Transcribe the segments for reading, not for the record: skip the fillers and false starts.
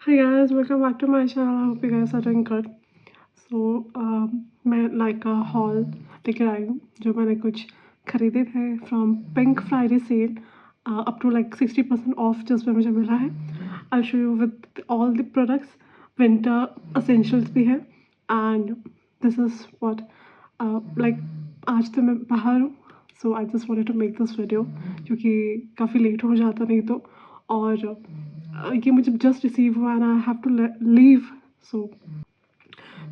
Hi guys, welcome back to my channel. I hope you guys are doing good. मैं like haul लेकर आई हूँ जो मैंने कुछ खरीदे थे from pink Friday sale up to like 60% off जिसमें मुझे मिला है. I show you with all the products. Winter essentials भी है and this is what like आज तो मैं बाहर हूँ. So I just wanted to make this video क्योंकि काफ़ी लेट हो जाता नहीं तो. और ये मुझे जस्ट रिसीव हुआ and I have to leave.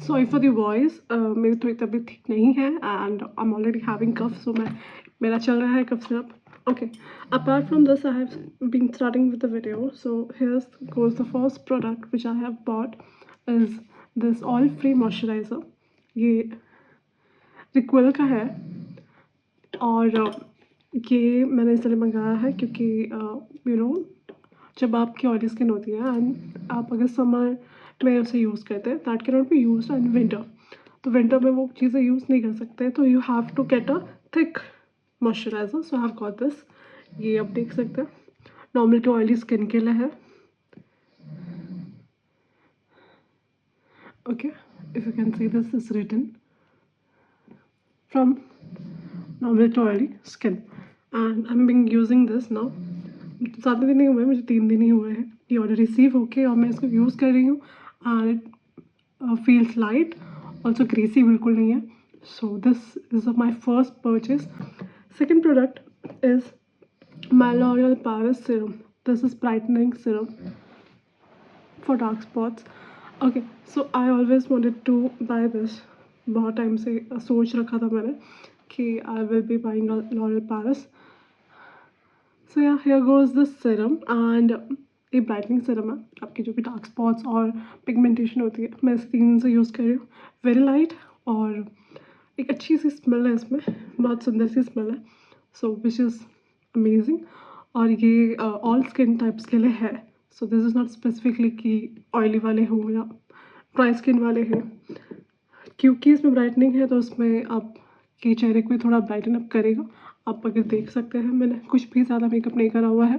Sorry for the voice. मेरी थोड़ी तबीयत ठीक नहीं है and I am already having cough. So मेरा चल रहा है cough syrup. Okay, apart from this, I have been starting with the video. So here's goes the first product which I have bought is this oil free moisturizer. ये recoil का है और ये मैंने इसलिए मंगाया है क्योंकि यू नो जब आपकी ऑयली स्किन होती है एंड आप अगर समर में उसे यूज़ करते हैं that can not be use in winter. तो विंटर में वो चीज़ें यूज़ नहीं कर सकते तो you have to get a thick moisturiser. So I have got this. ये आप देख सकते हैं नॉर्मल टू ऑयली स्किन के लिए है. Okay, if you can see this is written from normal to oily skin and I am being using this now. ज़्यादा दिन नहीं हुए, मुझे 3 दिन ही हुए हैं ये ऑर्डर रिसीव होके और मैं इसको यूज़ कर रही हूँ and feels light. Also greasy बिल्कुल नहीं है. So this is my first purchase. Second product is my L'Oreal Paris serum. This is brightening serum for dark spots. Okay, so I always wanted to buy this. बहुत time से सोच रखा था मैंने कि I will be buying L'Oreal Paris. So yeah here goes this serum and ये brightening serum है. आपकी जो भी डार्क स्पॉट्स और पिगमेंटेशन होती है मैं इस 3 दिन से यूज़ कर रही हूँ. वेरी लाइट और एक अच्छी सी स्मेल है इसमें, बहुत सुंदर सी स्मेल है. सो विच इज़ अमेजिंग. और ये ऑल स्किन टाइप्स के लिए है. So this is not specifically कि ऑयली वाले हों या ड्राई स्किन वाले हैं. क्योंकि इसमें ब्राइटनिंग है तो उसमें आपके चेहरे को थोड़ा ब्राइटन अप करेगा. आप अगर देख सकते हैं मैंने कुछ भी ज़्यादा मेकअप नहीं करा हुआ है,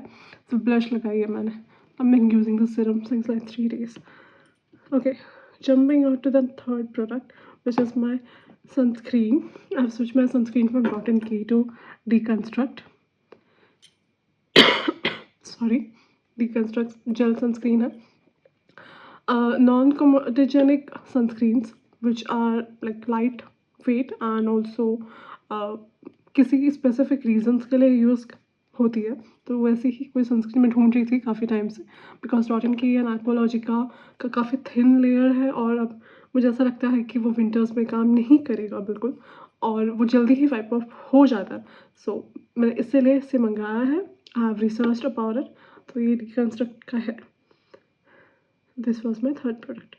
सिर्फ ब्लश लगाई है मैंने. I am using this serum since like 3 days. Okay, jumping on to the third product, which is my sunscreen. I've switched my sunscreen from Dot & Key to Deconstruct. Sorry, Deconstruct gel sunscreen है. Non-comedogenic sunscreens which are like light weight and also किसी specific reasons के लिए use होती है. तो वैसे ही कोई sunscreen मैं ढूंढ रही थी काफ़ी टाइम से बिकॉज डॉट एंड की एंड एक्वालॉजिका का काफ़ी थिन लेयर है और अब मुझे ऐसा लगता है कि वो विंटर्स में काम नहीं करेगा बिल्कुल और वो जल्दी ही वाइप ऑफ हो जाता है. सो मैंने इसीलिए इसे मंगाया है. I have researched about it. तो ये डिकंस्ट्रक्ट का है. This was my third product.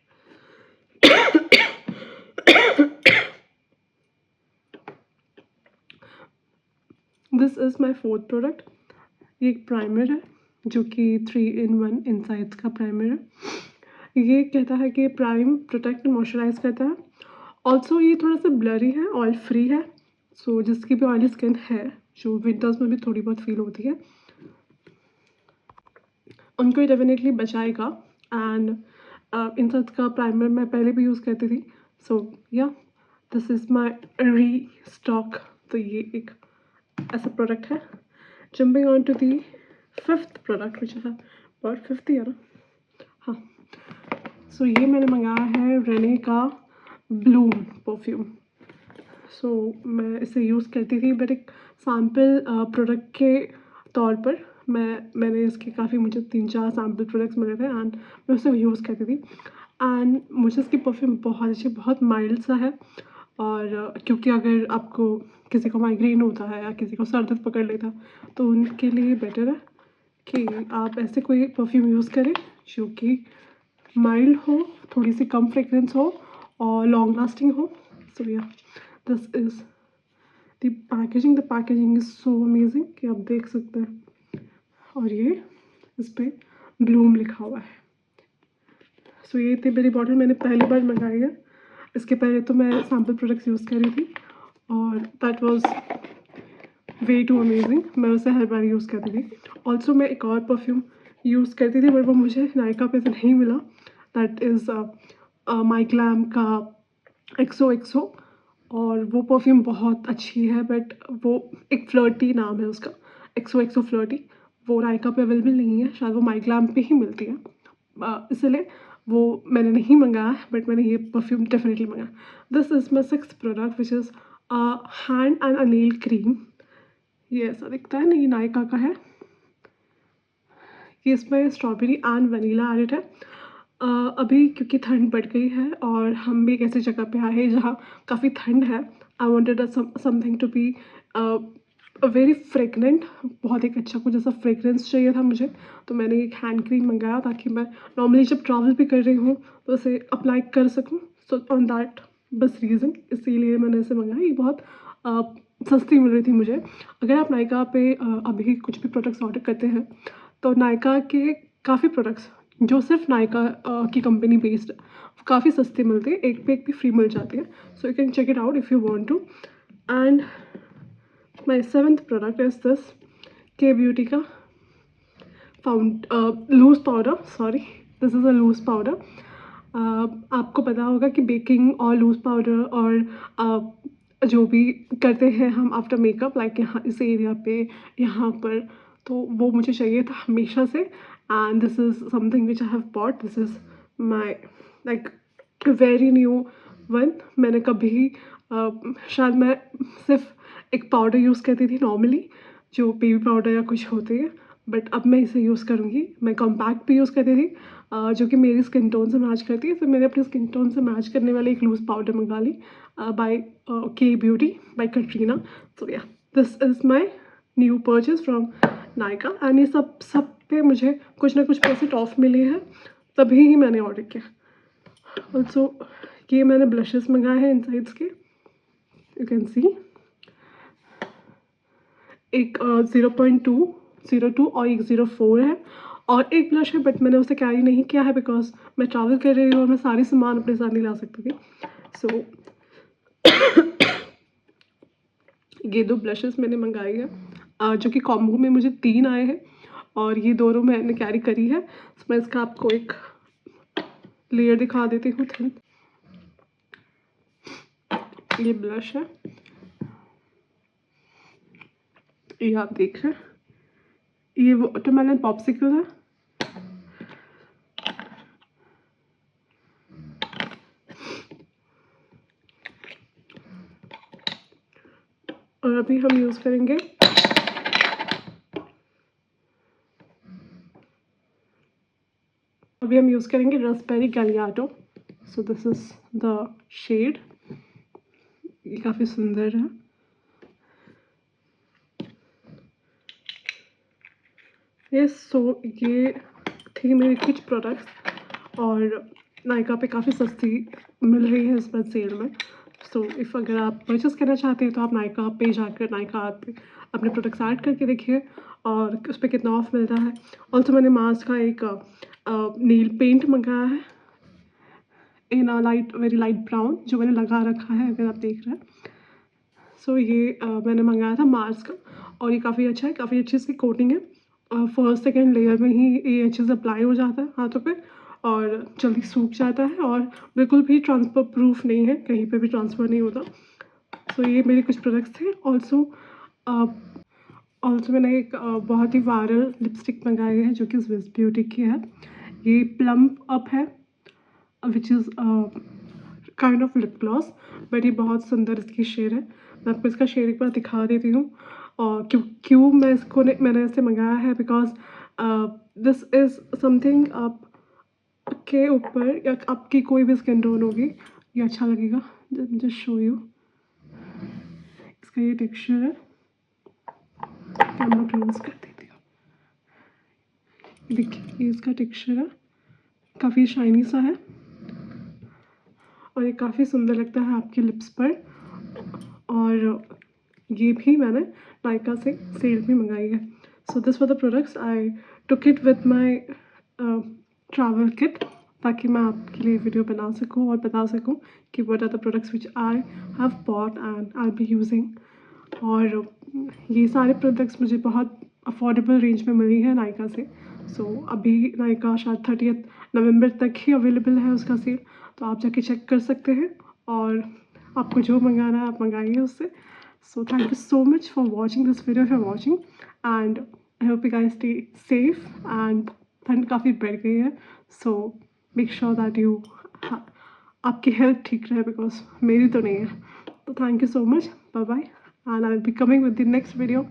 This is my fourth product. ये एक प्राइमर है जो कि 3-in-1 इनसाइड्स का प्राइमर है. ये कहता है कि प्राइम प्रोटेक्ट मॉइस्चराइज करता है. ऑल्सो ये थोड़ा सा ब्लरी है, ऑयल फ्री है. सो जिसकी भी ऑयली स्किन है जो विंटर्स में भी थोड़ी बहुत फील होती है उनको ये डेफिनेटली बचाएगा. एंड इनसाइड्स का प्राइमर मैं पहले भी यूज़ करती थी. सो या दिस इज़ माई री स्टॉक. तो ये एक ऐसा प्रोडक्ट है. Jumping on to the fifth product which है बट फिफ्थ ईयर. हाँ, सो ये मैंने मंगाया है रेने का ब्लूम परफ्यूम. सो मैं इसे यूज़ करती थी बट एक सैम्पल प्रोडक्ट के तौर पर मैंने इसके काफ़ी मुझे 3-4 सैम्पल प्रोडक्ट्स मिले थे एंड मैं उसे यूज़ करती थी. एंड मुझे इसकी परफ्यूम बहुत अच्छी, बहुत माइल्ड सा है. और क्योंकि अगर आपको किसी को माइग्रेन होता है या किसी को सर दर्द पकड़ लेता है तो उनके लिए बेटर है कि आप ऐसे कोई परफ्यूम यूज़ करें जो कि माइल्ड हो, थोड़ी सी कम फ्रेगरेंस हो और लॉन्ग लास्टिंग हो. सो या this is the packaging. The packaging is so amazing कि आप देख सकते हैं. और ये इस पर ब्लूम लिखा हुआ है. सो ये थी मेरी बॉटल. मैंने पहली बार मंगाई है. इसके पहले तो मैं सैम्पल प्रोडक्ट्स यूज़ कर रही थी और that was way too amazing. मैं उसे हर बार यूज़ करती थी. ऑल्सो मैं एक और परफ्यूम यूज़ करती थी, बट वो मुझे नायका पे से नहीं मिला। दैट इज़ माइग्लैम का एक्सो और वो परफ्यूम बहुत अच्छी है, बट वो एक फ्लर्टी नाम है उसका, एक्सो फ्लर्टी। वो नायका पे अवेलेबल नहीं है, शायद वो माइग्लैम पे ही मिलती है। इसलिए वो मैंने नहीं मंगाया, बट मैंने ये परफ्यूम डेफिनेटली मंगाया। This is my 6th product which is hand and a nail cream. ये ऐसा दिखता है ना, ये नायका का है। ये इसमें स्ट्रॉबेरी एंड वनीला एडिड है। अभी क्योंकि ठंड बढ़ गई है और हम भी एक ऐसी जगह पे आए हैं जहाँ काफ़ी ठंड है, I wanted something to be very fragrant, बहुत एक अच्छा कुछ ऐसा फ्रेगरेंस चाहिए था मुझे। तो मैंने एक हैंड क्रीम मंगाया ताकि मैं नॉर्मली जब ट्रैवल भी कर रही हूँ तो उसे अप्लाई कर सकूँ। सो ऑन दैट बस रीज़न, इसीलिए मैंने इसे मंगाया। ये बहुत सस्ती मिल रही थी मुझे। अगर आप नायका पे अभी कुछ भी प्रोडक्ट्स ऑर्डर करते हैं तो नायका के काफ़ी प्रोडक्ट्स जो सिर्फ नायका की कंपनी बेस्ड है, काफ़ी सस्ते मिलते हैं, एक पे एक भी फ्री मिल जाती है। So you can check it out if you want to. And my 7th product is this Kay Beauty का loose powder. Sorry, this is a loose powder. आपको पता होगा कि बेकिंग और लूज़ पाउडर और जो भी करते हैं हम आफ्टर मेकअप, लाइक यहाँ इस एरिया पे, यहाँ पर, तो वो मुझे चाहिए था हमेशा से। And this is something which I have bot. This is my like very new one. मैंने कभी शायद मैं सिर्फ एक पाउडर यूज़ करती थी नॉर्मली, जो बेबी पाउडर या कुछ होती है, बट अब मैं इसे यूज़ करूँगी। मैं कॉम्पैक्ट भी यूज़ करती थी जो कि मेरी स्किन टोन से मैच करती है, तो मैंने अपनी स्किन टोन से मैच करने वाली एक लूज़ पाउडर मंगा ली बाय के ब्यूटी बाय कटरीना। सो या, this is my new purchase from Nykaa. And ये सब पे मुझे कुछ ना कुछ % ऑफ मिले हैं, तभी ही मैंने ऑर्डर किया। ऑल्सो ये मैंने ब्लशेस मंगाए हैं इनसाइड्स के, यू कैन सी। एक 0.202 और एक 04 है, और एक ब्लश है, बट मैंने उसे कैरी नहीं किया है बिकॉज मैं ट्रैवल कर रही हूँ और मैं सारी सामान अपने साथ नहीं ला सकती थी। सो ये 2 ब्लशेस मैंने मंगाई है जो कि कॉम्बो में मुझे 3 आए हैं, और ये दोनों मैंने कैरी करी है। तो मैं इसका आपको एक लेयर दिखा देती हूँ थिन। ये ब्लश है, ये आप देख रहे हैं, ये वाटरमेलन पॉप्सिकल है। और अभी हम यूज़ करेंगे raspberry gelato. So this is the shade, ये काफ़ी सुंदर है। यस, सो ये थी मेरी कुछ प्रोडक्ट्स, और नायका पे काफ़ी सस्ती मिल रही है इस बार सेल में। सो इफ़ अगर आप परचेस करना चाहते हैं तो आप नायका पे जाकर नायका पे अपने प्रोडक्ट्स ऐड करके देखिए और उस पर कितना ऑफ मिलता है। ऑल्सो मैंने मार्स का एक नील पेंट मंगाया है in light, very light brown, जो मैंने लगा रखा है अगर आप देख रहे हैं। सो ये मैंने मंगाया था मार्स का, और ये काफ़ी अच्छा है, काफ़ी अच्छी इसकी कोटिंग है। फर्स्ट सेकेंड लेयर में ही ये अच्छे से अप्लाई हो जाता है हाथों पे, और जल्दी सूख जाता है, और बिल्कुल भी ट्रांसफ़र प्रूफ नहीं है, कहीं पे भी ट्रांसफ़र नहीं होता। सो ये मेरे कुछ प्रोडक्ट्स थे। ऑल्सो मैंने एक बहुत ही वायरल लिपस्टिक मंगाई है जो कि स्विस ब्यूटी की है। ये प्लम्प अप है which is kind of lip gloss, but ये बहुत सुंदर इसकी शेड है। मैं आपको इसका शेड एक बार दिखा देती हूँ। और क्यों मैंने इसे मंगाया है, बिकॉज दिस इज़ समथिंग आपके ऊपर या आपकी कोई भी स्किन टोन होगी, ये अच्छा लगेगा। जस्ट शो यू, इसका ये टेक्सचर है, कैमरा क्लोज कर देती हूँ। देखिए, ये इसका टेक्सचर है, काफ़ी शाइनी सा है, और ये काफ़ी सुंदर लगता है आपके लिप्स पर। और ये भी मैंने नायका से सेल में मंगाई है। So this for the products I took it with my travel kit, ताकि मैं आपके लिए वीडियो बना सकूं और बता सकूं कि what are the products which I have bought and I be using. और ये सारे प्रोडक्ट्स मुझे बहुत अफोर्डेबल रेंज में मिली है नायका से। सो अभी नायका शायद 30 नवंबर तक ही अवेलेबल है उसका सेल, तो आप जाके चेक कर सकते हैं और आपको जो मंगाना है आप मंगाइए उससे. So thank you so much for watching this video, for watching, and I hope you guys stay safe. And ठंड काफ़ी बढ़ गई है, so make sure that you आपकी हेल्थ ठीक रहे, बिकॉज मेरी तो नहीं है. तो thank you so much, bye bye, and I will be coming with the next video.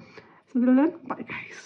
So till then, bye guys.